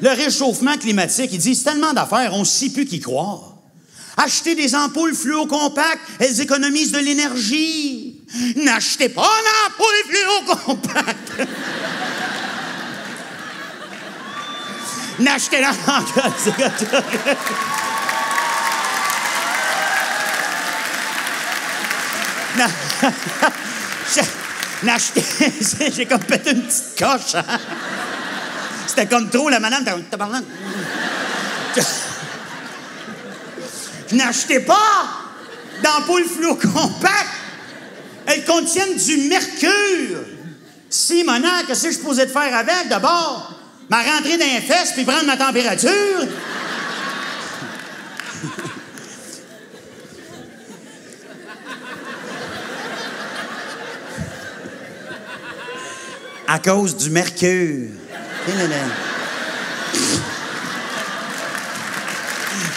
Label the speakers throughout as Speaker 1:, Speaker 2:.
Speaker 1: Le réchauffement climatique, ils disent tellement d'affaires, on ne sait plus qui croire. Achetez des ampoules fluocompactes, elles économisent de l'énergie. N'achetez pas une ampoule fluocompacte. N'achetez N'achetez... J'ai comme pété une petite coche. Hein? C'était comme trop, la madame... N'achetez pas d'ampoules fluocompactes. Elles contiennent du mercure. Simona, qu'est-ce que je posais de faire avec, d'abord? Ma rentrer dans les fesses puis prendre ma température? À cause du mercure.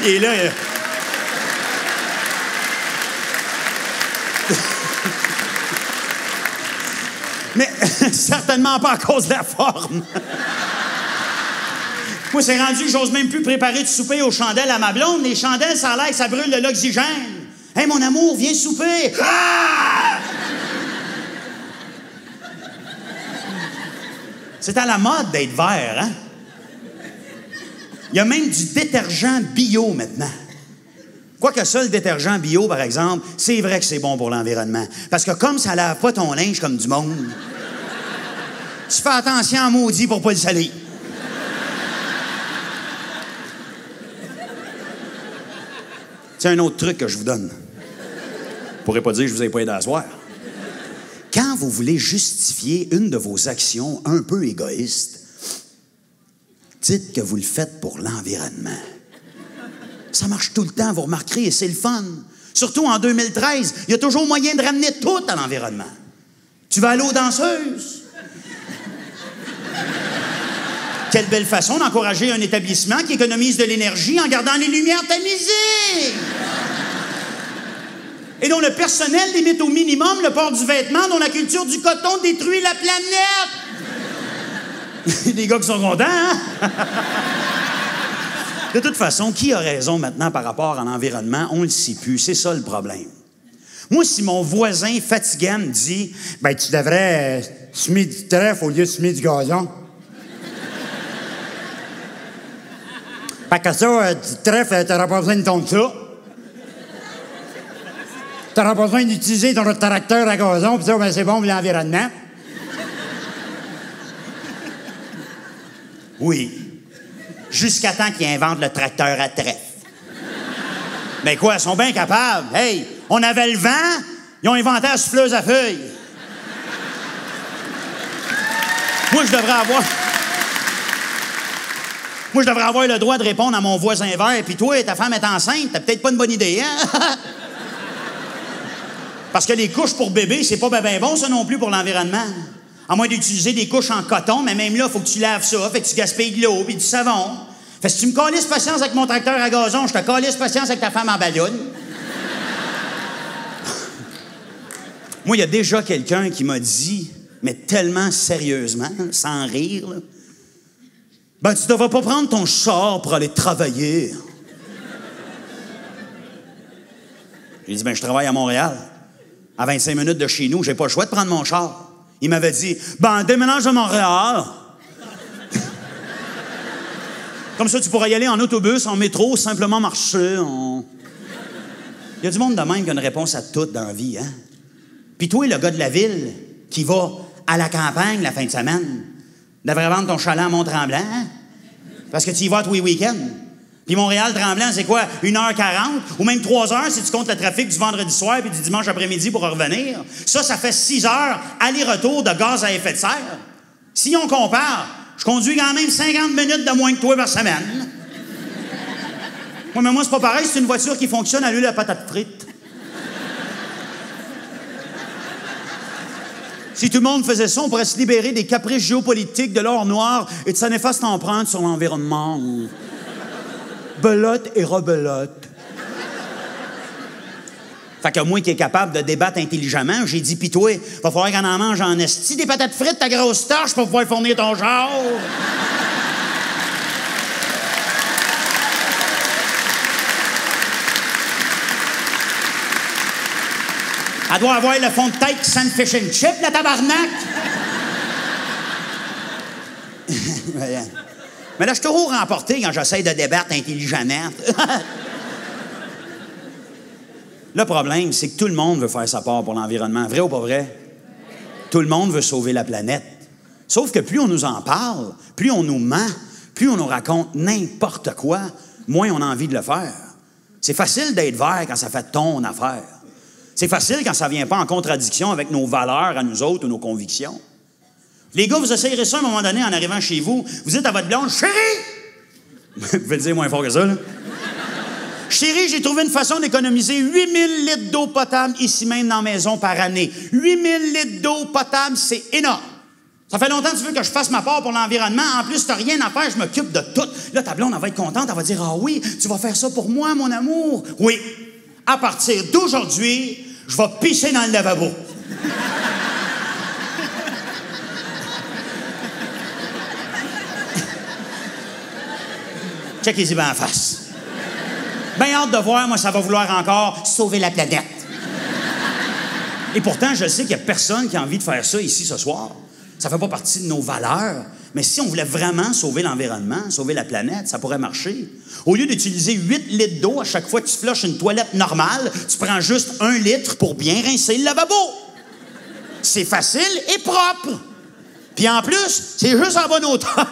Speaker 1: Et là... Mais certainement pas à cause de la forme. Moi, c'est rendu, j'ose même plus préparer du souper aux chandelles à ma blonde. Les chandelles, ça a l'air que ça brûle de l'oxygène. Hey, mon amour, viens souper. Ah! C'est à la mode d'être vert, hein? Il y a même du détergent bio maintenant. Quoique ça, le détergent bio, par exemple, c'est vrai que c'est bon pour l'environnement. Parce que comme ça lave pas ton linge comme du monde, tu fais attention à maudit pour pas le saler. C'est un autre truc que je vous donne. Je pourrais pas dire que je vous ai pas aidé à soir. Quand vous voulez justifier une de vos actions un peu égoïstes, dites que vous le faites pour l'environnement. Ça marche tout le temps, vous remarquerez, et c'est le fun. Surtout en 2013, il y a toujours moyen de ramener tout à l'environnement. Tu vas aller aux danseuses. Quelle belle façon d'encourager un établissement qui économise de l'énergie en gardant les lumières tamisées. Et dont le personnel limite au minimum le port du vêtement, dont la culture du coton détruit la planète. Des gars qui sont contents, hein? De toute façon, qui a raison maintenant par rapport à l'environnement? On le sait plus. C'est ça le problème. Moi, si mon voisin fatigant me dit « Ben, tu devrais semer du trèfle au lieu de semer du gazon. » Fait que ça, du trèfle, t'auras pas besoin de ton ça. T'auras pas besoin d'utiliser ton tracteur à gazon, puis ça, ben, c'est bon pour l'environnement. Oui. Jusqu'à temps qu'ils inventent le tracteur à trèfle. Mais quoi, ils sont bien capables. Hey, on avait le vent, ils ont inventé la souffleuse à feuilles. Moi, je devrais avoir le droit de répondre à mon voisin vert. Puis toi, ta femme est enceinte, t'as peut-être pas une bonne idée, hein? Parce que les couches pour bébé, c'est pas ben bon, ça non plus, pour l'environnement. À moins d'utiliser des couches en coton, mais même là, il faut que tu laves ça, fait que tu gaspilles de l'eau puis du savon. Fait que si tu me calisses patience avec mon tracteur à gazon, je te calisse patience avec ta femme en ballonne. Moi, il y a déjà quelqu'un qui m'a dit, mais tellement sérieusement, sans rire, là, ben, tu devrais pas prendre ton char pour aller travailler. J'ai dit, ben, je travaille à Montréal. À 25 minutes de chez nous, j'ai pas le choix de prendre mon char. Il m'avait dit, ben, déménage à Montréal. Comme ça, tu pourras y aller en autobus, en métro, simplement marcher. Il y a du monde de même qui a une réponse à tout dans la vie, hein? Puis toi, le gars de la ville qui va à la campagne la fin de semaine, devrais vendre ton chalet à Mont-Tremblant, hein? Parce que tu y vas tous les week-ends. Puis Montréal-Tremblant, c'est quoi? 1h40? Ou même 3h si tu comptes le trafic du vendredi soir puis du dimanche après-midi pour revenir. Ça fait 6 heures aller-retour de gaz à effet de serre. Si on compare, je conduis quand même 50 minutes de moins que toi par semaine. Ouais, mais moi, c'est pas pareil. C'est une voiture qui fonctionne à l'huile à patates frites. Si tout le monde faisait ça, on pourrait se libérer des caprices géopolitiques, de l'or noir et de sa néfaste empreinte sur l'environnement. Belote et rebelote. Fait que moi qui est capable de débattre intelligemment, j'ai dit, pis toi, va falloir qu'on en mange en esti des patates frites, ta grosse torche, pour pouvoir fournir ton genre. Elle doit avoir le fond de tête qui sent le fish and chip, la tabarnak! Mais là, je suis toujours remporté quand j'essaie de débattre intelligemment. Le problème, c'est que tout le monde veut faire sa part pour l'environnement. Vrai ou pas vrai? Tout le monde veut sauver la planète. Sauf que plus on nous en parle, plus on nous ment, plus on nous raconte n'importe quoi, moins on a envie de le faire. C'est facile d'être vert quand ça fait ton affaire. C'est facile quand ça ne vient pas en contradiction avec nos valeurs à nous autres ou nos convictions. Les gars, vous essayerez ça à un moment donné en arrivant chez vous. Vous dites à votre blonde, « Chérie! » Vous pouvez le dire moins fort que ça, là. « Chérie, j'ai trouvé une façon d'économiser 8000 litres d'eau potable ici même dans la maison par année. 8000 litres d'eau potable, c'est énorme. Ça fait longtemps que tu veux que je fasse ma part pour l'environnement. En plus, tu n'as rien à faire, je m'occupe de tout. Là, ta blonde, elle va être contente, elle va dire, « Ah oui, tu vas faire ça pour moi, mon amour. » Oui. À partir d'aujourd'hui, je vais pisser dans le lavabo. Check-y bien en face. Bien hâte de voir, moi, ça va vouloir encore sauver la planète. Et pourtant, je sais qu'il n'y a personne qui a envie de faire ça ici ce soir. Ça ne fait pas partie de nos valeurs. Mais si on voulait vraiment sauver l'environnement, sauver la planète, ça pourrait marcher. Au lieu d'utiliser 8 litres d'eau à chaque fois que tu flushes une toilette normale, tu prends juste 1 litre pour bien rincer le lavabo. C'est facile et propre. Puis en plus, c'est juste en bonne hauteur.